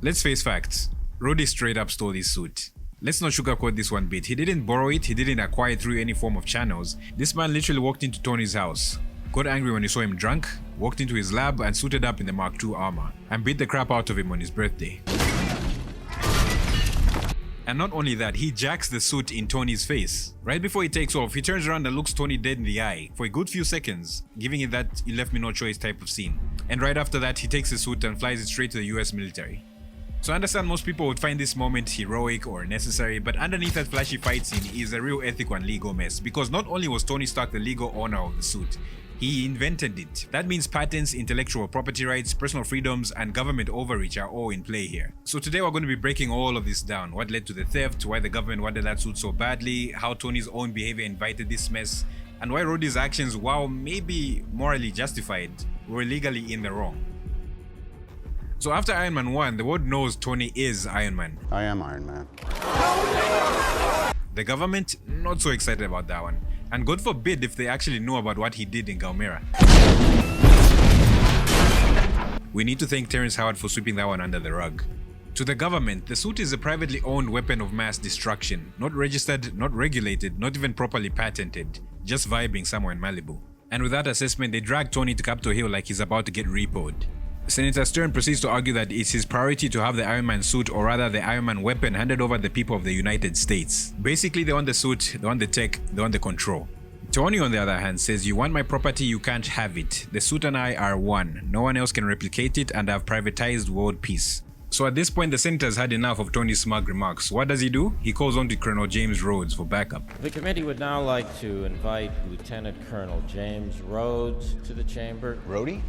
Let's face facts. Rhodey straight up stole his suit. Let's not sugarcoat this one bit. He didn't borrow it, he didn't acquire it through any form of channels. This man literally walked into Tony's house, got angry when he saw him drunk, walked into his lab and suited up in the Mark II armor, and beat the crap out of him on his birthday. And not only that, he jacks the suit in Tony's face. Right before he takes off, he turns around and looks Tony dead in the eye for a good few seconds, giving it that "you left me no choice" type of scene. And right after that, he takes the suit and flies it straight to the US military. So I understand most people would find this moment heroic or necessary, but underneath that flashy fight scene is a real ethical and legal mess, because not only was Tony Stark the legal owner of the suit, he invented it. That means patents, intellectual property rights, personal freedoms, and government overreach are all in play here. So today we're going to be breaking all of this down. What led to the theft, why the government wanted that suit so badly, how Tony's own behavior invited this mess, and why Rhodey's actions, while maybe morally justified, were legally in the wrong. So after Iron Man 1, the world knows Tony is Iron Man. I am Iron Man. The government, not so excited about that one. And God forbid if they actually knew about what he did in Galmera. We need to thank Terrence Howard for sweeping that one under the rug. To the government, the suit is a privately owned weapon of mass destruction. Not registered, not regulated, not even properly patented. Just vibing somewhere in Malibu. And with that assessment, they drag Tony to Capitol Hill like he's about to get repoed. Senator Stern proceeds to argue that it's his priority to have the Iron Man suit, or rather the Iron Man weapon, handed over to the people of the United States. Basically, they want the suit, they want the tech, they want the control. Tony, on the other hand, says, "You want my property, you can't have it. The suit and I are one. No one else can replicate it, and I've privatized world peace." So at this point, the senator's had enough of Tony's smug remarks. What does he do? He calls on to Colonel James Rhodes for backup. The committee would now like to invite Lieutenant Colonel James Rhodes to the chamber. Rhodey?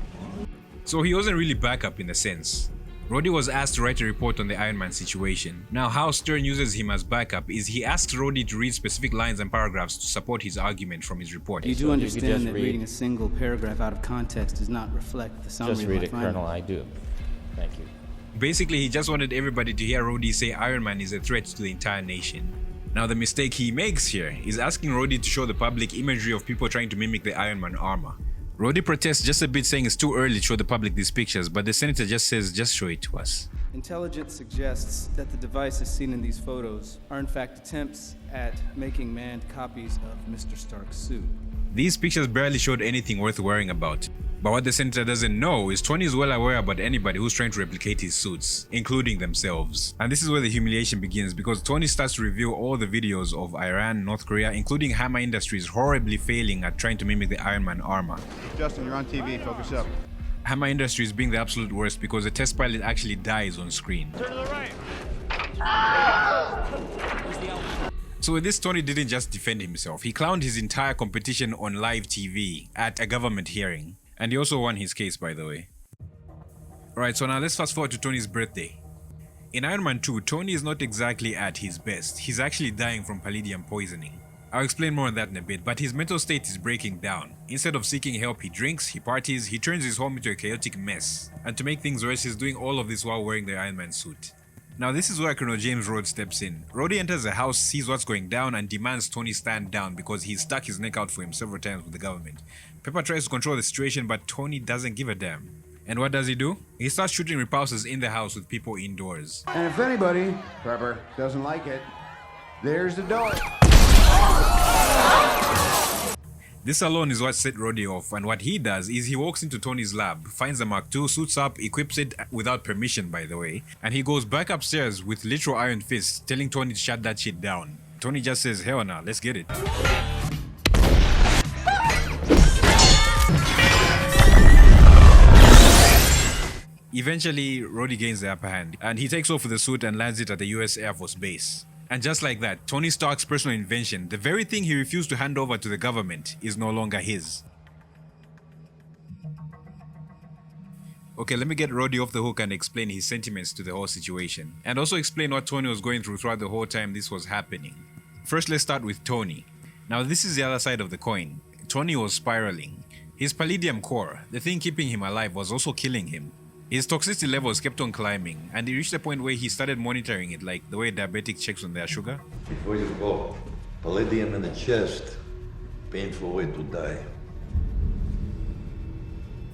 So he wasn't really backup in a sense. Rhodey was asked to write a report on the Iron Man situation. Now how Stern uses him as backup is he asks Rhodey to read specific lines and paragraphs to support his argument from his report. You do understand that reading a single paragraph out of context does not reflect the summary of my findings. Just read it, Colonel, I do. Thank you. Basically, he just wanted everybody to hear Rhodey say Iron Man is a threat to the entire nation. Now the mistake he makes here is asking Rhodey to show the public imagery of people trying to mimic the Iron Man armor. Rhodey protests just a bit, saying it's too early to show the public these pictures, but the senator just says, just show it to us. Intelligence suggests that the devices seen in these photos are in fact attempts at making manned copies of Mr. Stark's suit. These pictures barely showed anything worth worrying about. But what the senator doesn't know is Tony is well aware about anybody who's trying to replicate his suits, including themselves. And this is where the humiliation begins, because Tony starts to reveal all the videos of Iran, North Korea, including Hammer Industries horribly failing at trying to mimic the Iron Man armor. Justin, you're on TV, focus up. Hammer Industries being the absolute worst because the test pilot actually dies on screen. Turn to the right. So with this, Tony didn't just defend himself, he clowned his entire competition on live TV at a government hearing. And he also won his case, by the way. Alright, so now let's fast forward to Tony's birthday. In Iron Man 2, Tony is not exactly at his best. He's actually dying from palladium poisoning. I'll explain more on that in a bit, but his mental state is breaking down. Instead of seeking help, he drinks, he parties, he turns his home into a chaotic mess. And to make things worse, he's doing all of this while wearing the Iron Man suit. Now this is where Colonel James Rhodes steps in. Rhodey enters the house, sees what's going down, and demands Tony stand down because he's stuck his neck out for him several times with the government. Pepper tries to control the situation, but Tony doesn't give a damn. And what does he do? He starts shooting repulsors in the house with people indoors. And if anybody, Pepper, doesn't like it, there's the door. This alone is what set Rhodey off, and what he does is he walks into Tony's lab, finds the Mark II, suits up, equips it without permission by the way, and he goes back upstairs with literal iron fists, telling Tony to shut that shit down. Tony just says, hell nah, let's get it. Eventually, Rhodey gains the upper hand, and he takes off with the suit and lands it at the US Air Force Base. And just like that, Tony Stark's personal invention, the very thing he refused to hand over to the government, is no longer his. Okay, let me get Rhodey off the hook and explain his sentiments to the whole situation. And also explain what Tony was going through throughout the whole time this was happening. First, let's start with Tony. Now this is the other side of the coin. Tony was spiraling. His palladium core, the thing keeping him alive, was also killing him. His toxicity levels kept on climbing, and he reached a point where he started monitoring it like the way diabetic checks on their sugar. Before you go, palladium in the chest, painful way to die.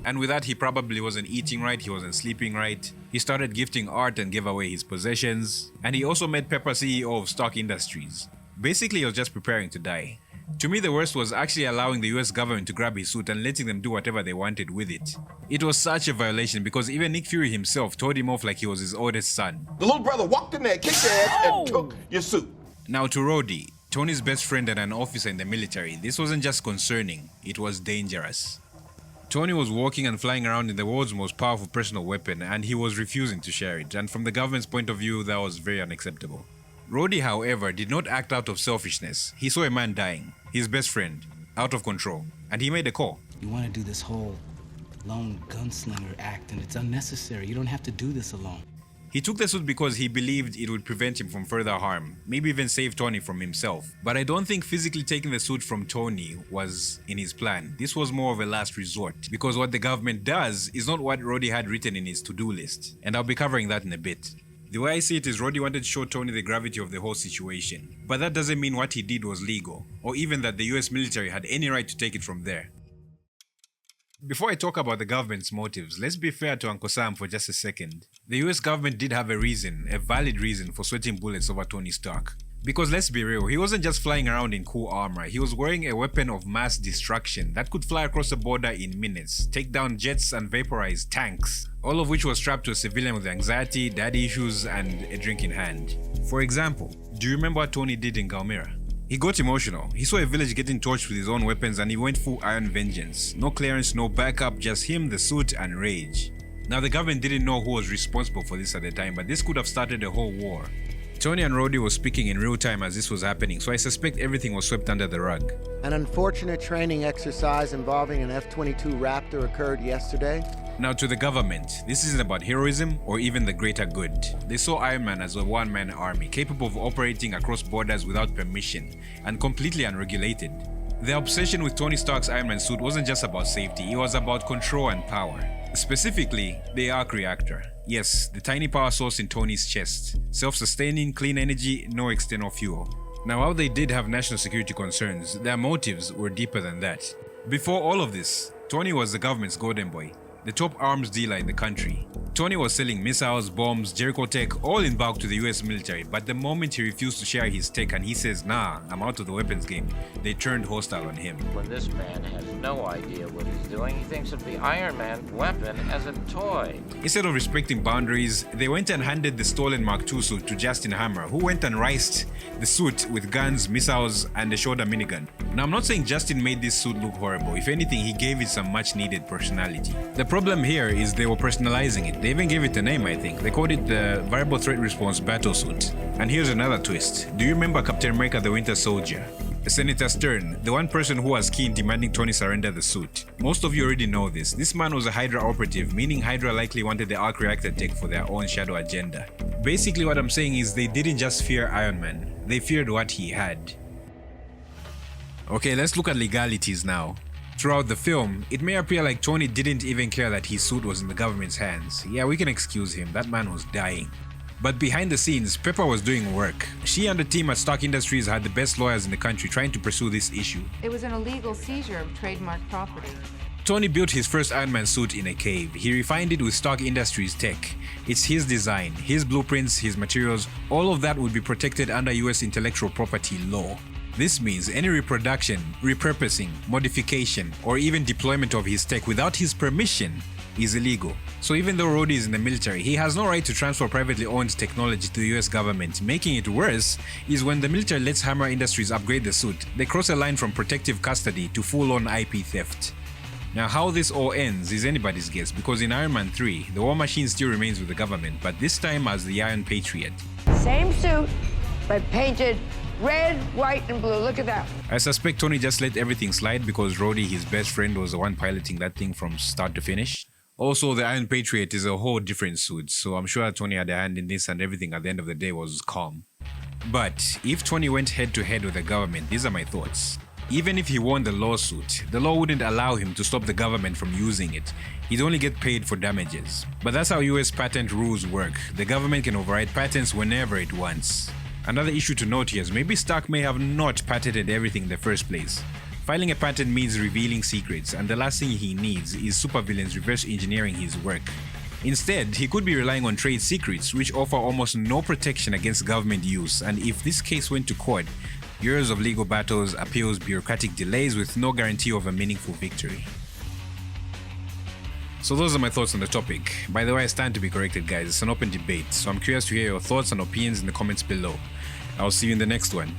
And with that, he probably wasn't eating right, he wasn't sleeping right. He started gifting art and gave away his possessions, and he also made Pepper CEO of Stark Industries. Basically, he was just preparing to die. To me, the worst was actually allowing the US government to grab his suit and letting them do whatever they wanted with it. It was such a violation because even Nick Fury himself told him off like he was his oldest son. The little brother walked in there, kicked your ass, and took your suit. Now to Rhodey, Tony's best friend and an officer in the military, this wasn't just concerning, it was dangerous. Tony was walking and flying around in the world's most powerful personal weapon, and he was refusing to share it, and from the government's point of view, that was very unacceptable. Rhodey, however, did not act out of selfishness. He saw a man dying, his best friend, out of control, and he made a call. You want to do this whole lone gunslinger act, and it's unnecessary. You don't have to do this alone. He took the suit because he believed it would prevent him from further harm, maybe even save Tony from himself. But I don't think physically taking the suit from Tony was in his plan. This was more of a last resort, because what the government does is not what Rhodey had written in his to-do list, and I'll be covering that in a bit. The way I see it is Rhodey wanted to show Tony the gravity of the whole situation, but that doesn't mean what he did was legal, or even that the US military had any right to take it from there. Before I talk about the government's motives, let's be fair to Uncle Sam for just a second. The US government did have a reason, a valid reason for sweating bullets over Tony Stark. Because let's be real, he wasn't just flying around in cool armor, he was wearing a weapon of mass destruction that could fly across the border in minutes, take down jets and vaporize tanks, all of which was strapped to a civilian with anxiety, daddy issues, and a drink in hand. For example, do you remember what Tony did in Galmira? He got emotional. He saw a village getting torched with his own weapons and he went full iron vengeance. No clearance, no backup, just him, the suit, and rage. Now the government didn't know who was responsible for this at the time, but this could have started a whole war. Tony and Rhodey were speaking in real time as this was happening, so I suspect everything was swept under the rug. An unfortunate training exercise involving an F-22 Raptor occurred yesterday. Now to the government, this isn't about heroism or even the greater good. They saw Iron Man as a one-man army, capable of operating across borders without permission and completely unregulated. Their obsession with Tony Stark's Iron Man suit wasn't just about safety, it was about control and power. Specifically, the arc reactor. Yes, the tiny power source in Tony's chest. Self-sustaining, clean energy, no external fuel. Now while they did have national security concerns, their motives were deeper than that. Before all of this, Tony was the government's golden boy, the top arms dealer in the country. Tony was selling missiles, bombs, Jericho tech, all in bulk to the US military, but the moment he refused to share his tech and he says, nah, I'm out of the weapons game, they turned hostile on him. When this man has no idea what he's doing, he thinks of the Iron Man weapon as a toy. Instead of respecting boundaries, they went and handed the stolen Mark II suit to Justin Hammer, who went and riced the suit with guns, missiles, and a shoulder minigun. Now I'm not saying Justin made this suit look horrible, if anything he gave it some much needed personality. The problem here is they were personalizing it. They even gave it a name, I think. They called it the Variable Threat Response Battle Suit. And here's another twist. Do you remember Captain America the Winter Soldier? Senator Stern, the one person who was keen demanding Tony surrender the suit. Most of you already know this. This man was a Hydra operative, meaning Hydra likely wanted the arc reactor tech for their own shadow agenda. Basically what I'm saying is they didn't just fear Iron Man, they feared what he had. Okay, let's look at legalities now. Throughout the film, it may appear like Tony didn't even care that his suit was in the government's hands. Yeah, we can excuse him, that man was dying. But behind the scenes, Pepper was doing work. She and the team at Stark Industries had the best lawyers in the country trying to pursue this issue. It was an illegal seizure of trademark property. Tony built his first Iron Man suit in a cave. He refined it with Stark Industries tech. It's his design, his blueprints, his materials, all of that would be protected under US intellectual property law. This means any reproduction, repurposing, modification, or even deployment of his tech without his permission is illegal. So even though Rhodey is in the military, he has no right to transfer privately owned technology to the US government. Making it worse is when the military lets Hammer Industries upgrade the suit, they cross a line from protective custody to full-on IP theft. Now how this all ends is anybody's guess, because in Iron Man 3, the War Machine still remains with the government, but this time as the Iron Patriot. Same suit, but painted red, white, and blue. Look at that. I suspect Tony just let everything slide because Rhodey, his best friend, was the one piloting that thing from start to finish. Also, the Iron Patriot is a whole different suit, so I'm sure Tony had a hand in this and everything at the end of the day was calm. But if Tony went head to head with the government, these are my thoughts. Even if he won the lawsuit, the law wouldn't allow him to stop the government from using it. He'd only get paid for damages. But that's how US patent rules work. The government can override patents whenever it wants. Another issue to note here is maybe Stark may have not patented everything in the first place. Filing a patent means revealing secrets, and the last thing he needs is supervillains reverse engineering his work. Instead, he could be relying on trade secrets, which offer almost no protection against government use, and if this case went to court, years of legal battles, appeals, bureaucratic delays with no guarantee of a meaningful victory. So those are my thoughts on the topic. By the way, I stand to be corrected, guys. It's an open debate, so I'm curious to hear your thoughts and opinions in the comments below. I'll see you in the next one.